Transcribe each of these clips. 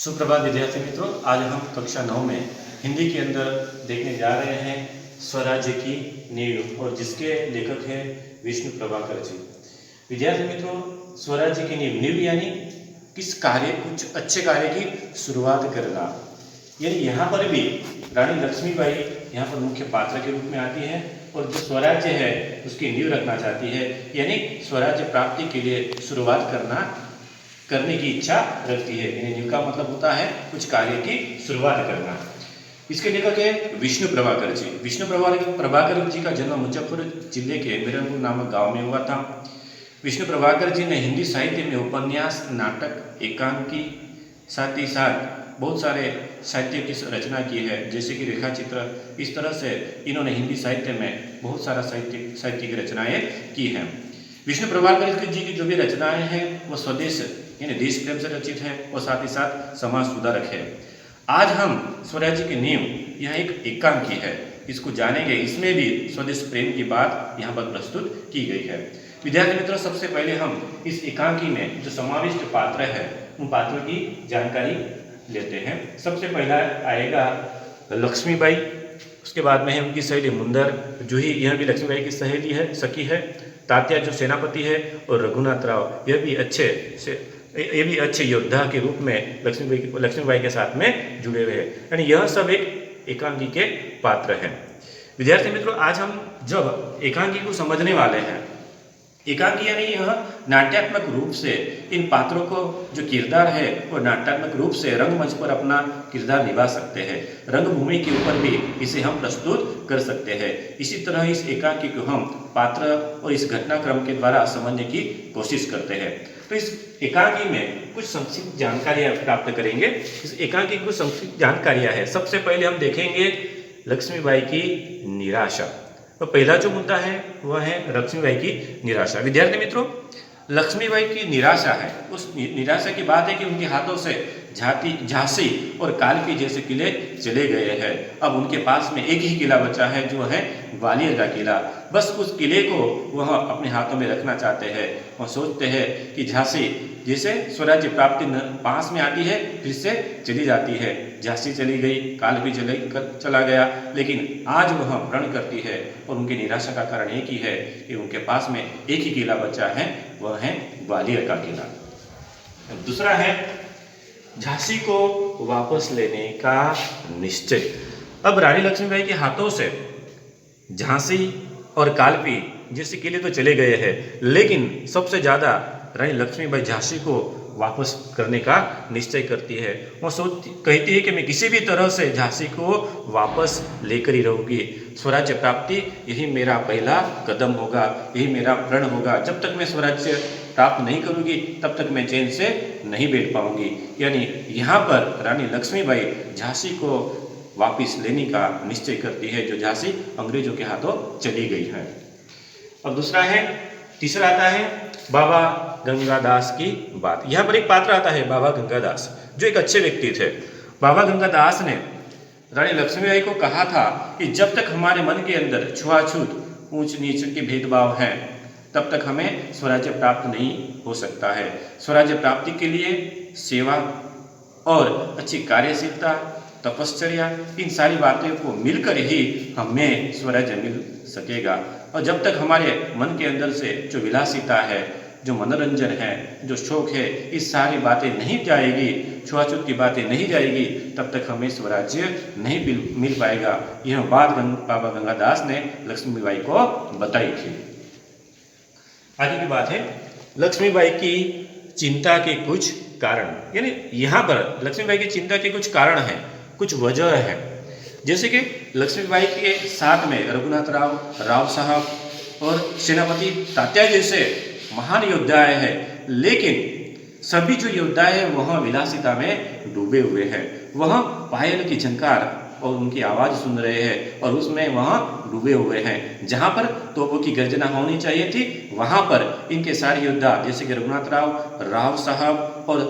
सुप्रभात विद्यार्थी मित्रों, आज हम कक्षा 9 में हिंदी के अंदर देखने जा रहे हैं स्वराज्य की नींव, और जिसके लेखक हैं विष्णु प्रभाकर जी। विद्यार्थी मित्रों, स्वराज्य की नींव यानी किस कार्य, कुछ अच्छे कार्य की शुरुआत करना। यानी यहाँ पर भी रानी लक्ष्मीबाई यहाँ पर मुख्य पात्र के रूप में आती है और जो स्वराज्य है उसकी नींव रखना चाहती है, यानी स्वराज्य प्राप्ति के लिए शुरुआत करने की इच्छा रखती है। यानी नींव का मतलब होता है कुछ कार्य की शुरुआत करना। इसके लेखक है विष्णु प्रभाकर जी। विष्णु प्रभाकर जी का जन्म मुजफ्फर जिले के मिरनपुर नामक गांव में हुआ था। विष्णु प्रभाकर जी ने हिंदी साहित्य में उपन्यास, नाटक, एकांकी, साथ ही साथ बहुत सारे साहित्य की रचना की है, जैसे कि रेखा चित्र। इस तरह से इन्होंने हिंदी साहित्य में बहुत सारा साहित्य की रचनाएं की हैं। विष्णु प्रभाकर जी की जो भी रचनाएं हैं वो स्वदेश यानी देश प्रेम से रचित है और साथ ही साथ समाज सुधारक है। आज हम स्वराज्य की नींव यह एक एकांकी है, इसको जानेंगे। इसमें भी स्वदेश प्रेम की बात यहाँ पर प्रस्तुत की गई है। विद्यार्थी मित्रों, सबसे पहले हम इस एकांकी में जो समाविष्ट पात्र है उन पात्रों की जानकारी लेते हैं। सबसे पहला आएगा लक्ष्मीबाई, उसके बाद में है उनकी सहेली मुंदर जूही, यह भी लक्ष्मीबाई की सहेली है, सखी है। तात्या जो सेनापति है, और रघुनाथ राव, यह भी अच्छे योद्धा के रूप में लक्ष्मीबाई के साथ में जुड़े हुए हैं। यानी यह सब एक एकांकी के पात्र हैं। विद्यार्थी मित्रों, आज हम जब एकांकी को समझने वाले हैं, एकांकी यानी यह नाट्यात्मक रूप से इन पात्रों को जो किरदार है वो नाट्यात्मक रूप से रंगमंच पर अपना किरदार निभा सकते हैं। रंगभूमि के ऊपर भी इसे हम प्रस्तुत कर सकते हैं। इसी तरह इस एकांकी को हम पात्र और इस घटनाक्रम के द्वारा समझने की कोशिश करते हैं। तो इस एकांकी में कुछ संक्षिप्त जानकारियां प्राप्त करेंगे। इस एकांकी की कुछ संक्षिप्त जानकारियां हैं। सबसे पहले हम देखेंगे लक्ष्मीबाई की निराशा। तो पहला जो मुद्दा है वह है लक्ष्मीबाई की निराशा। विद्यार्थी मित्रों, लक्ष्मीबाई की निराशा है, उस निराशा की बात है कि उनके हाथों से झांसी और कालपी जैसे किले चले गए हैं। अब उनके पास में एक ही किला बचा है, जो है ग्वालियर का किला। बस उस किले को वह अपने हाथों में रखना चाहते हैं। वह सोचते हैं कि झांसी जैसे स्वराज्य प्राप्ति पास में आती है फिर से चली जाती है। झांसी चली गई, कालपी चला गया, लेकिन आज वह प्रण करती है और उनकी निराशा का कारण एक ही है कि उनके पास में एक ही किला बचा है, वह है ग्वालियर का किला। दूसरा है झांसी को वापस लेने का निश्चय। अब रानी लक्ष्मीबाई के हाथों से झांसी और कालपी जैसे किले तो चले गए हैं, लेकिन सबसे ज्यादा रानी लक्ष्मीबाई झांसी को वापस करने का निश्चय करती है। वो कहती है कि मैं किसी भी तरह से झांसी को वापस लेकर ही रहूंगी। स्वराज्य प्राप्ति यही मेरा पहला कदम होगा, यही मेरा प्रण होगा। जब तक मैं स्वराज्य प्राप्त नहीं करूंगी तब तक मैं चैन से नहीं बैठ पाऊंगी। यानी यहाँ पर रानी लक्ष्मीबाई झांसी को वापस लेने का निश्चय करती है, जो झांसी अंग्रेजों के हाथों चली गई है। अब तीसरा आता है बाबा गंगादास की बात। यहाँ पर एक पात्र आता है बाबा गंगादास, जो एक अच्छे व्यक्ति थे। बाबा गंगादास ने रानी लक्ष्मीबाई को कहा था कि जब तक हमारे मन के अंदर छुआछूत, ऊंच नीच के भेदभाव हैं, तब तक हमें स्वराज्य प्राप्त नहीं हो सकता है। स्वराज्य प्राप्ति के लिए सेवा और अच्छी कार्यशीलता, तपश्चर्या, इन सारी बातों को मिलकर ही हमें स्वराज्य मिल सकेगा। और जब तक हमारे मन के अंदर से जो विलासिता है, जो मनोरंजन है, जो शौक है, इस सारी बातें नहीं जाएगी, छुआछूत की बातें नहीं जाएगी, तब तक हमें स्वराज्य नहीं मिल पाएगा। यह बात बाबा गंगादास ने लक्ष्मीबाई को बताई थी। आगे की बात है लक्ष्मीबाई की चिंता के कुछ कारण। यानी यहाँ पर लक्ष्मीबाई की चिंता के कुछ कारण हैं, कुछ वजह है। जैसे कि लक्ष्मीबाई के साथ में रघुनाथ राव साहब और सेनापति तात्या जैसे महान योद्धा हैं, लेकिन सभी जो योद्धा हैं वह विलासिता में डूबे हुए हैं। वह पायल की झंकार और उनकी आवाज़ सुन रहे हैं और उसमें वह डूबे हुए हैं। जहाँ पर तोपों की गर्जना होनी चाहिए थी, वहाँ पर इनके सारे योद्धा जैसे कि रघुनाथ राव साहब और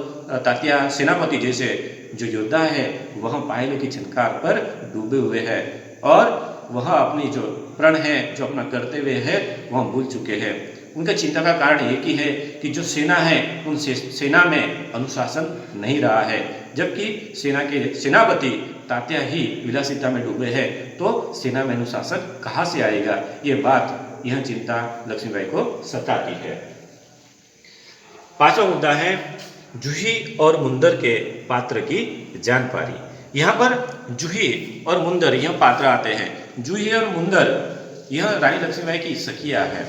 तात्या सेनापति जैसे जो योद्धा है वह पायलों की झंकार पर डूबे हुए हैं और वह अपनी जो प्रण है, जो अपना कर्तव्य है, वह भूल चुके हैं। उनका चिंता का कारण एक ही है कि जो सेना है उन सेना में अनुशासन नहीं रहा है, जबकि सेना के सेनापति तात्या ही विलासिता में डूबे हैं, तो सेना में अनुशासन कहाँ से आएगा? ये बात, यह चिंता लक्ष्मीबाई को सताती है। पांचवा मुद्दा है जूही और मुंदर के पात्र की जानकारी। यहाँ पर जूही और मुंदर यह पात्र आते हैं। जूही और मुंदर यह रानी लक्ष्मीबाई की सखिया है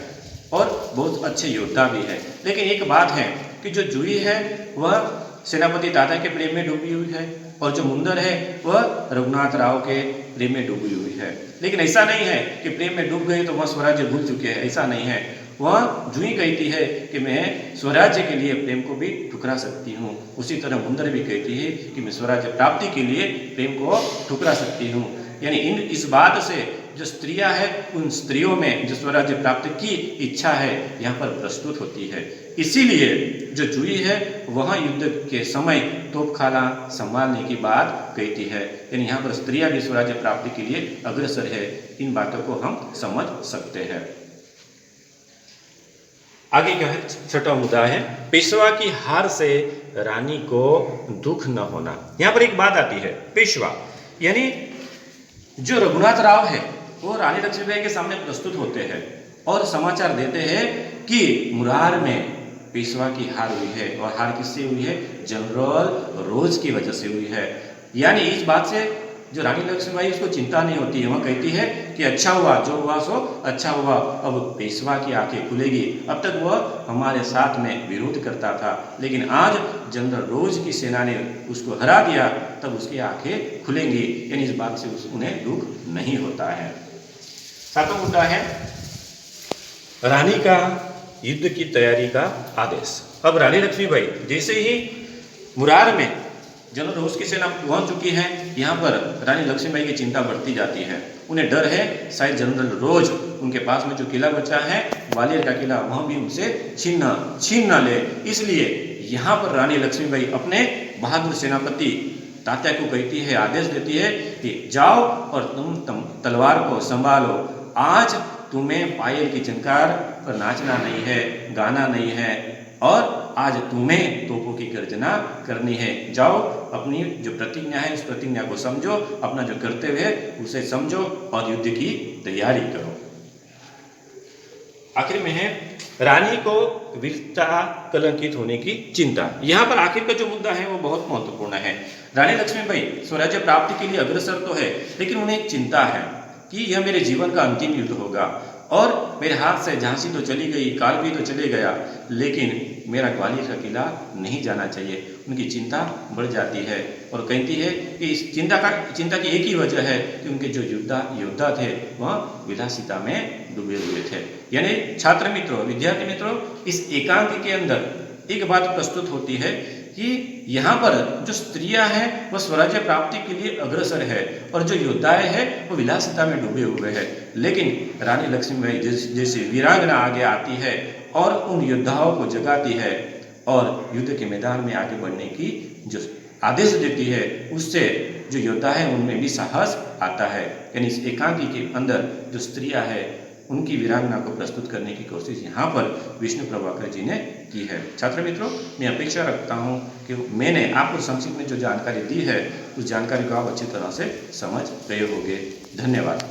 और बहुत अच्छे योद्धा भी है। लेकिन एक बात है कि जो जूही है वह सेनापति दादा के प्रेम में डूबी हुई है और जो मुंदर है वह रघुनाथ राव के प्रेम में डूबी हुई है। लेकिन ऐसा नहीं है कि प्रेम में डूब गए तो वह स्वराज्य भूल चुके हैं, ऐसा नहीं है। वह जूही कहती है कि मैं स्वराज्य के लिए प्रेम को भी ठुकरा सकती हूँ, उसी तरह मुंदर भी कहती है कि मैं स्वराज्य प्राप्ति के लिए प्रेम को ठुकरा सकती हूँ। यानी इस बात से जो स्त्रियां हैं उन स्त्रियों में जो स्वराज्य प्राप्ति की इच्छा है यहाँ पर प्रस्तुत होती है। इसीलिए जो जूही है वह युद्ध के समय तोपखाना संभालने की बात कहती है। यानी यहाँ पर स्त्रियां भी स्वराज्य प्राप्ति के लिए अग्रसर है। इन बातों को हम समझ सकते हैं। आगे क्या है? छठा मुद्दा है पेशवा की हार से रानी को दुख न होना। यहाँ पर एक बात आती है, पेशवा यानी जो रघुनाथ राव है वो रानी लक्ष्मीबाई के सामने प्रस्तुत होते हैं और समाचार देते हैं कि मुरार में पेशवा की हार हुई है। और हार किससे हुई है? जनरल रोज की वजह से हुई है। यानी इस बात से जो रानी लक्ष्मीबाई उसको चिंता नहीं होती है, वह कहती है कि अच्छा हुआ, जो हुआ सो अच्छा हुआ, अब पेशवा की आंखें खुलेगी। अब तक वह हमारे साथ में विरोध करता था, लेकिन आज जनरल रोज की सेना ने उसको हरा दिया, तब उसकी आंखें खुलेंगी। यानी इस बात से उन्हें दुख नहीं होता है। सातवां मुद्दा है रानी का युद्ध की तैयारी का आदेश। अब रानी लक्ष्मीबाई जैसे ही मुरार में जनरल रोज की सेना पहुंच चुकी है, यहाँ पर रानी लक्ष्मीबाई की चिंता बढ़ती जाती है। उन्हें डर है शायद जनरल रोज उनके पास में जो किला बचा है ग्वालियर का किला, वह भी उनसे छीन न ले। इसलिए यहाँ पर रानी लक्ष्मीबाई अपने बहादुर सेनापति तात्या को कहती है, आदेश देती है कि जाओ और तुम तलवार को संभालो। आज तुम्हें पायल की झनकार पर नाचना नहीं है, गाना नहीं है, और आज तुम्हें तोपों की गर्जना करनी है। जाओ, अपनी जो प्रतिज्ञा है उस प्रतिज्ञा को समझो, अपना जो कर्तव्य है उसे समझो और युद्ध की तैयारी करो। आखिर में है रानी को वीरता कलंकित होने की चिंता। यहाँ पर आखिर का जो मुद्दा है वो बहुत महत्वपूर्ण है। रानी लक्ष्मीबाई स्वराज्य प्राप्ति के लिए अग्रसर तो है, लेकिन उन्हें एक चिंता है कि यह मेरे जीवन का अंतिम युद्ध होगा और मेरे हाथ से झांसी तो चली गई, काल भी तो चले गया, लेकिन मेरा ग्वालियर का किला नहीं जाना चाहिए। उनकी चिंता बढ़ जाती है और कहती है कि इस चिंता की एक ही वजह है कि उनके जो योद्धा थे वह विलासिता में डूबे हुए थे। यानी छात्र मित्रों, विद्यार्थी मित्रों, इस एकांक के अंदर एक बात प्रस्तुत होती है कि यहाँ पर जो स्त्रियां हैं वह स्वराज्य प्राप्ति के लिए अग्रसर है और जो योद्धाएं हैं वो विलासिता में डूबे हुए हैं। लेकिन रानी लक्ष्मीबाई जैसे वीरांगना आगे आती है और उन योद्धाओं को जगाती है और युद्ध के मैदान में आगे बढ़ने की जो आदेश देती है, उससे जो योद्धा है उनमें भी साहस आता है। यानी इस एकांकी के अंदर जो स्त्रियां हैं उनकी वीरांगना को प्रस्तुत करने की कोशिश यहाँ पर विष्णु प्रभाकर जी ने की है। छात्र मित्रों, मैं अपेक्षा रखता हूँ कि मैंने आपको संक्षिप्त में जो जानकारी दी है उस जानकारी को आप अच्छी तरह से समझ गए होंगे। धन्यवाद।